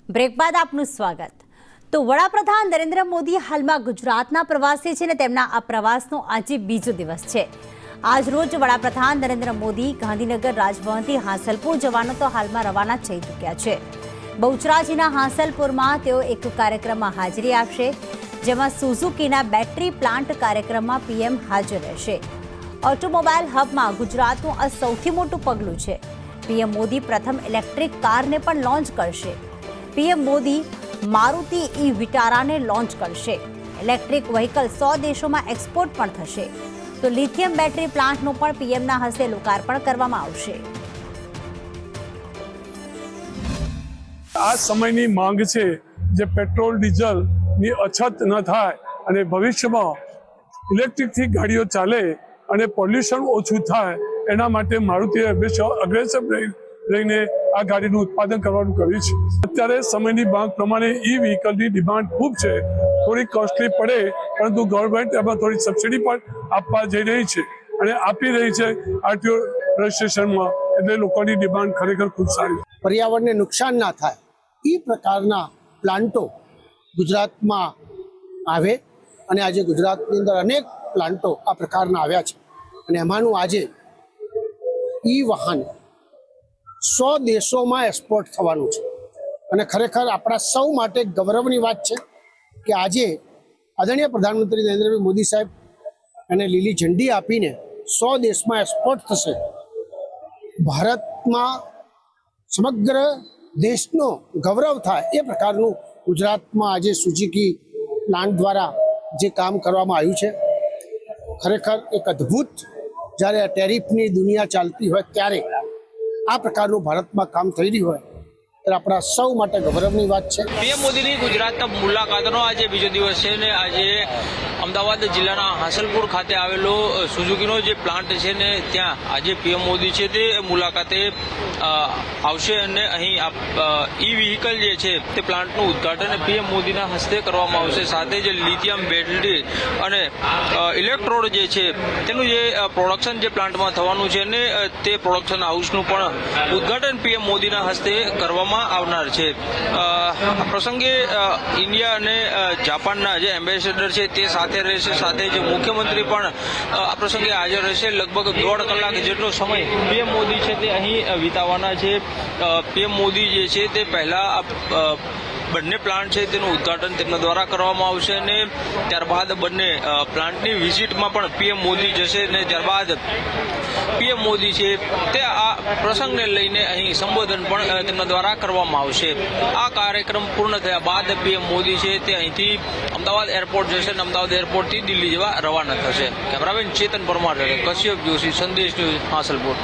Break બાદ આપનું સ્વાગત। તો વડાપ્રધાન નરેન્દ્ર મોદી હાલમાં ગુજરાતના પ્રવાસે છે ને તેમના આ પ્રવાસનો આજે બીજો દિવસ છે। આજ રોજ વડાપ્રધાન નરેન્દ્ર મોદી ગાંધીનગર રાજભવનથી હાંસલપુર જવાનો તો હાલમાં રવાના થઈ ચૂક્યા છે। બહુચરાજીના હાંસલપુરમાં તેઓ એક કાર્યક્રમમાં હાજરી આપશે, જેમાં સુઝુકીના બેટરી પ્લાન્ટ કાર્યક્રમમાં પીએમ હાજર રહેશે। ઓટોમોબાઈલ હબમાં ગુજરાતનું આ સૌથી મોટું પગલું છે। પીએમ મોદી પ્રથમ ઇલેક્ટ્રિક કારને પણ લોન્ચ કરશે। પીએમ મોદી મારુતિ ઈ વિટારાને લોન્ચ કરશે। ઇલેક્ટ્રિક વ્હીકલ 100 દેશોમાં એક્સપોર્ટ પણ થશે। તો લિથિયમ બેટરી પ્લાન્ટનું પણ પીએમના હસ્તે લોકાર્પણ કરવામાં આવશે। આ સમયની માંગ છે જે પેટ્રોલ ડીઝલની અછત ન થાય અને ભવિષ્યમાં ઇલેક્ટ્રિકથી ગાડીઓ ચાલે અને પોલ્યુશન ઓછું થાય, એના માટે મારુતિએ હંમેશા અગ્રેસર રહીને આ ગાડીનું ઉત્પાદન કરવાનું કર્યું છે। અત્યારે સમયની માંગ પ્રમાણે ઈ વ્હીકલની ડિમાન્ડ ખૂબ છે। થોડી કોસ્ટલી પડે, પરંતુ ગવર્મેન્ટ એમાં થોડી સબસિડી પણ આપવા જઈ રહી છે અને આપી રહી છે આરટીઓ રજિસ્ટ્રેશનમાં, એટલે લોકોની ડિમાન્ડ ખરેખર ખૂબ સારી છે। પર્યાવરણને નુકસાન ના થાય એ પ્રકારના પ્લાન્ટો ગુજરાતમાં આવે અને આજે ગુજરાતની અંદર અનેક પ્લાન્ટો આ પ્રકારના આવ્યા છે અને એમાંનું આજે ઈ વાહન 100 દેશોમાં એક્સપોર્ટ થવાનું છે અને ખરેખર આપણા સૌ માટે ગૌરવની વાત છે કે આજે આદરણીય પ્રધાનમંત્રી નરેન્દ્રભાઈ મોદી સાહેબ એને લીલી ઝંડી આપીને 100 દેશમાં એક્સપોર્ટ થશે। ભારતમાં સમગ્ર દેશનો ગૌરવ થાય એ પ્રકારનું ગુજરાતમાં આજે સુઝુકી પ્લાન્ટ દ્વારા જે કામ કરવામાં આવ્યું છે, ખરેખર એક અદ્ભુત, જ્યારે ટેરિફની દુનિયા ચાલતી હોય ત્યારે આ પ્રકારનું ભારતમાં કામ થઈ રહ્યું હોય ત્યારે આપણા સૌ માટે ગૌરવની વાત છે। પીએમ મોદીની ગુજરાતના મુલાકાતનો આજે બીજો દિવસ છે ને આજે અમદાવાદ જિલ્લાના હાંસલપુર ખાતે આવેલો સુઝુકીનો જે પ્લાન્ટ છે ને ત્યાં આજે પીએમ મોદી છે તે મુલાકાતે આવશે અને અહીં ઈ વ્હીકલ જે છે તે પ્લાન્ટનું ઉદ્ઘાટન પીએમ મોદીના હસ્તે કરવામાં આવશે। સાથે જ લિથિયમ બેટરી અને ઇલેક્ટ્રોડ જે છે તેનું જે પ્રોડક્શન જે પ્લાન્ટમાં થવાનું છે ને તે પ્રોડક્શન હાઉસનું પણ ઉદ્ઘાટન પીએમ મોદીના હસ્તે કરવામાં આવનાર છે। આ પ્રસંગે ઇન્ડિયા અને જાપાનના જે એમ્બેસેડર છે તે સાથે રહેશે, સાથે જ મુખ્યમંત્રી પણ આ પ્રસંગે હાજર રહેશે। લગભગ 1.5 કલાક જેટલો સમય પીએમ મોદી છે તે અહીં વિતાવવાના છે। પીએમ મોદી જે છે તે પહેલા બંને પ્લાન્ટ છે તેનું ઉદ્ઘાટન તેમના દ્વારા કરવામાં આવશે અને ત્યારબાદ બંને પ્લાન્ટની વિઝિટમાં પણ પીએમ મોદી જશે અને ત્યારબાદ પીએમ મોદી છે તે આ પ્રસંગને લઈને અહીં સંબોધન પણ તેમના દ્વારા કરવામાં આવશે। આ કાર્યક્રમ પૂર્ણ થયા બાદ પીએમ મોદી છે તે અહીંથી અમદાવાદ એરપોર્ટ જશે અને અમદાવાદ એરપોર્ટથી દિલ્હી જવા રવાના થશે। કેમેરામેન ચેતન પરમાર, કશ્યપ જોશી, સંદેશ ન્યૂઝ, હાંસલપુર।